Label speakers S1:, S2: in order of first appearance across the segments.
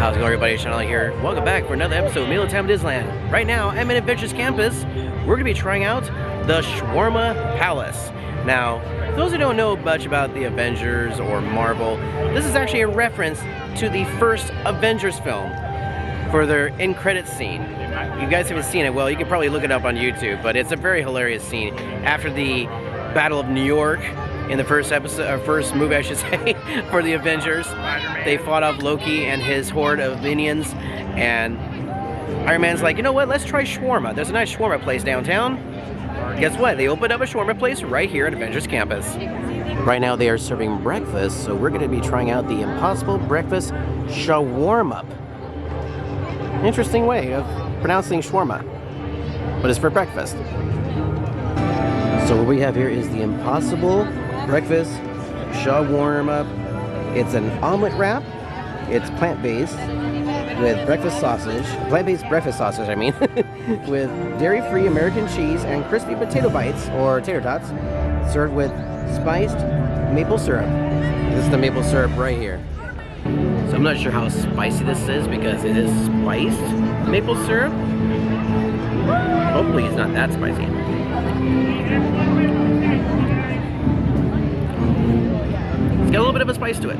S1: How's it going, everybody? Shaun here. Welcome back for another episode of Mealtime Disneyland. Right now, I'm at Adventures Campus. We're going to be trying out the Shawarma Palace. Now, for those who don't know much about the Avengers or Marvel, this is actually a reference to the first Avengers film for their end credits scene. You guys haven't seen it, well, you can probably look it up on YouTube, but it's a very hilarious scene. After the Battle of New York, in the first episode, or first movie I should say, for the Avengers, they fought off Loki and his horde of minions, and Iron Man's like, you know what, let's try shawarma. There's a nice shawarma place downtown. Guess what? They opened up a shawarma place right here at Avengers Campus. Right now they are serving breakfast, so we're going to be trying out the Impossible Breakfast Shawarma. Interesting way of pronouncing shawarma, but it's for breakfast. So what we have here is the Impossible Breakfast Shawarma. It's an omelet wrap. It's plant-based with breakfast sausage, plant-based breakfast sausage, I mean, with dairy-free American cheese and crispy potato bites, or tater tots, served with spiced maple syrup. This is the maple syrup right here. So I'm not sure how spicy this is because it is spiced maple syrup. Hopefully it's not that spicy. It's got a little bit of a spice to it. A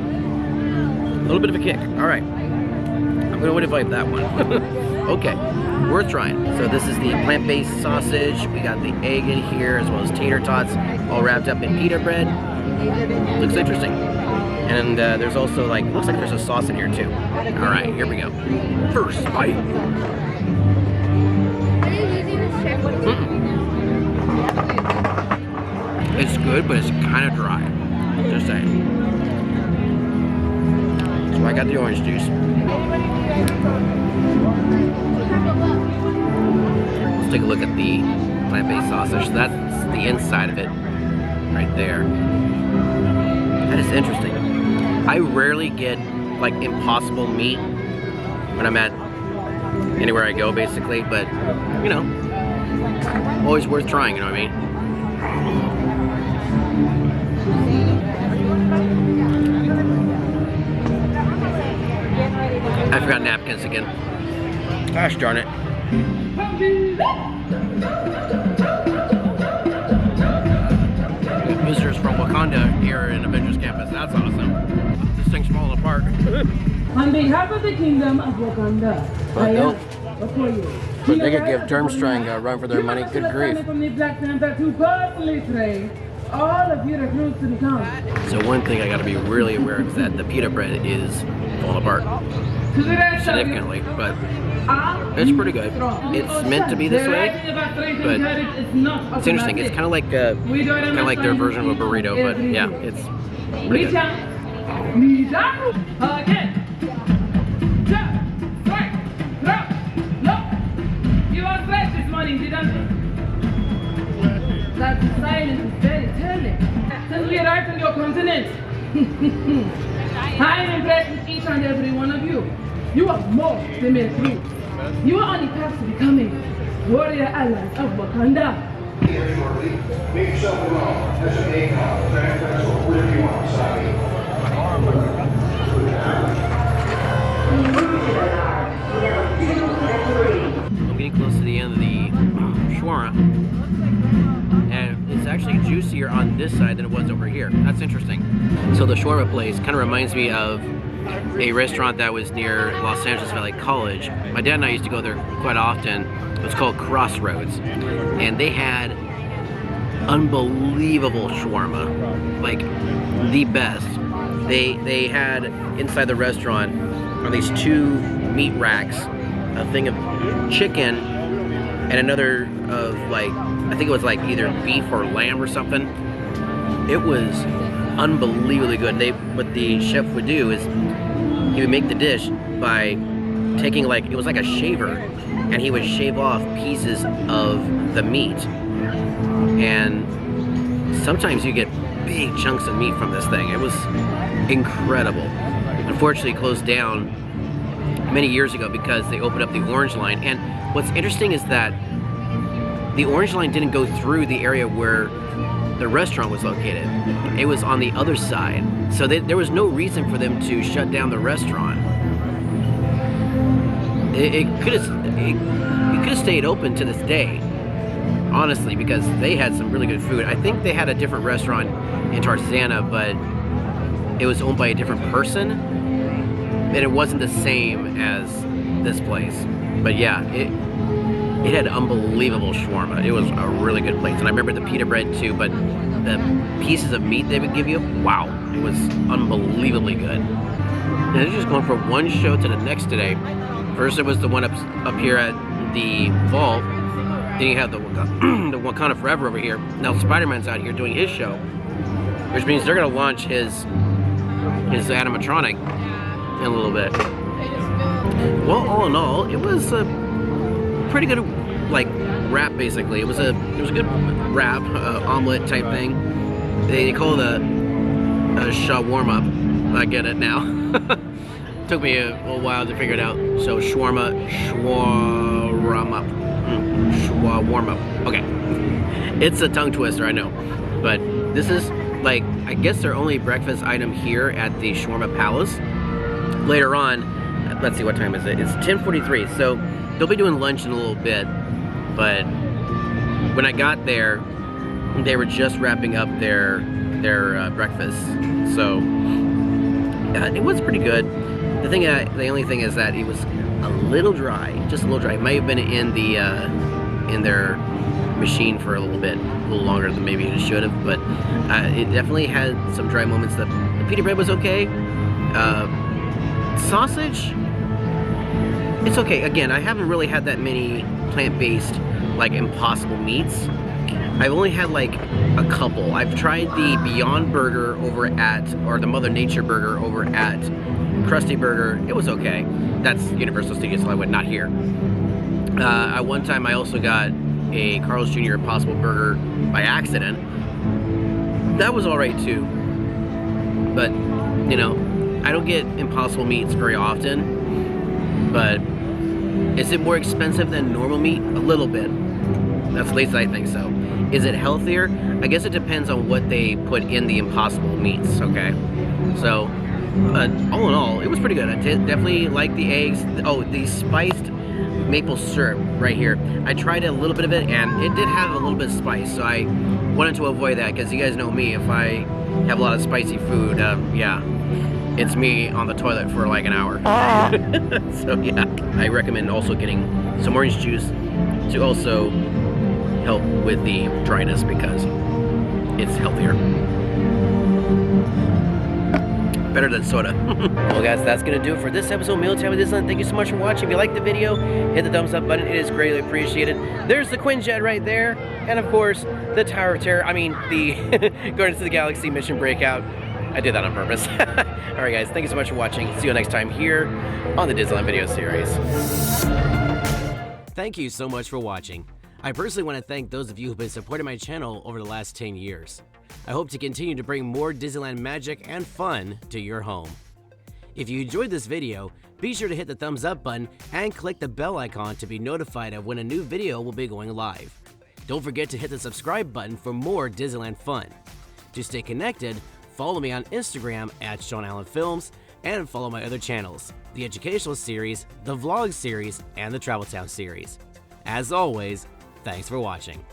S1: little bit of a kick. All right. I'm going to invite that one. Okay. Worth trying. So this is the plant-based sausage. We got the egg in here as well as tater tots all wrapped up in pita bread. Looks interesting. And there's also like, looks like there's a sauce in here too. All right, here we go. First bite. It's good, but it's kind of dry. Just saying. So I got the orange juice. Let's take a look at the plant-based sausage. So that's the inside of it, right there. That is interesting. I rarely get like impossible meat when I'm at anywhere I go, basically. But you know, always worth trying. You know what I mean? I forgot napkins again. Gosh darn it. Visitors from Wakanda here in Avengers Campus. That's awesome. This thing's falling apart.
S2: On behalf of the Kingdom of Wakanda, I am before you.
S1: But they could give Durmstrang a run for their money. Good grief.
S2: From the Black Panther to personally train all of you recruits to become.
S1: So one thing I got to be really aware of is that the pita bread is falling apart significantly, but it's pretty good. It's meant to be this way, but it's interesting. It's kind of like their version of a burrito, but yeah, it's pretty good.
S2: You are fresh this morning, didn't you? That silence is very telling. Since we arrived on your continent, I am impressed with each and every one of you. You are more than mere troops. You are on the path to becoming warrior allies of Wakanda. Make yourself alone. That's an ACOM. That's whatever you want, sorry.
S1: I'm getting close to the end of the shawarma, and it's actually juicier on this side than it was over here. That's interesting. So the shawarma place kind of reminds me of a restaurant that was near Los Angeles Valley College. My dad and I used to go there quite often. It was called Crossroads, and they had unbelievable shawarma, like the best. They had inside the restaurant on these two meat racks a thing of chicken and another of like, I think it was like either beef or lamb or something. It was unbelievably good. What the chef would do is he would make the dish by taking like, it was like a shaver, and he would shave off pieces of the meat. And sometimes you get big chunks of meat from this thing. It was incredible. Unfortunately, it closed down many years ago because they opened up the Orange Line. And what's interesting is that the Orange Line didn't go through the area where the restaurant was located. It was on the other side. So there was no reason for them to shut down the restaurant. it could have stayed open to this day, honestly, because they had some really good food. I think they had a different restaurant in Tarzana, but it was owned by a different person, and it wasn't the same as this place. But yeah, it had unbelievable shawarma. It was a really good place, and I remember the pita bread too. But the pieces of meat they would give you, wow, it was unbelievably good. And they're just going from one show to the next today. First, it was the one up here at the vault. Then you have the Wakanda Forever over here. Now Spider-Man's out here doing his show, which means they're gonna launch his animatronic in a little bit. Well, all in all, it was a pretty good like wrap. Basically, it was a good wrap, omelet type thing. They call it a Shawarma. I get it now. Took me a little while to figure it out. So shawarma. Okay, it's a tongue twister, I know, but this is like, I guess their only breakfast item here at the Shawarma Palace. Later on, let's see, what time is it? It's 10:43, so they'll be doing lunch in a little bit. But when I got there, they were just wrapping up their breakfast, so it was pretty good. The only thing is that it was a little dry, just a little dry. It might have been in their machine for a little longer than maybe it should have, but it definitely had some dry moments. The pita bread was okay. Sausage, it's okay. Again, I haven't really had that many plant-based, like, Impossible meats. I've only had like a couple. I've tried the Beyond Burger over at, or the Mother Nature Burger over at Krusty Burger. It was okay. That's Universal Studios Hollywood, not here. At one time I also got a Carl's Jr. Impossible Burger by accident. That was alright too. But, you know, I don't get Impossible meats very often. But is it more expensive than normal meat? A little bit. That's at least I think so. Is it healthier? I guess it depends on what they put in the Impossible meats, okay? So, all in all, it was pretty good. I definitely like the eggs. Oh, the spiced maple syrup right here. I tried a little bit of it, and it did have a little bit of spice, so I wanted to avoid that, because you guys know me, if I have a lot of spicy food, yeah, it's me on the toilet for like an hour. So yeah, I recommend also getting some orange juice to also help with the dryness, because it's healthier. Better than soda. Well guys, that's gonna do it for this episode of Mealtime with Disneyland. Thank you so much for watching. If you liked the video, hit the thumbs up button. It is greatly appreciated. There's the Quinjet right there, and of course the Tower of Terror, I mean the Guardians of the Galaxy Mission Breakout. I did that on purpose. Alright guys, thank you so much for watching. See you next time here on the Disneyland video series. Thank you so much for watching. I personally want to thank those of you who've been supporting my channel over the last 10 years. I hope to continue to bring more Disneyland magic and fun to your home. If you enjoyed this video, be sure to hit the thumbs up button and click the bell icon to be notified of when a new video will be going live. Don't forget to hit the subscribe button for more Disneyland fun. To stay connected, follow me on Instagram at Shaun Allen Films, and follow my other channels, the Educational Series, the Vlog Series, and the Travel Town Series. As always, thanks for watching.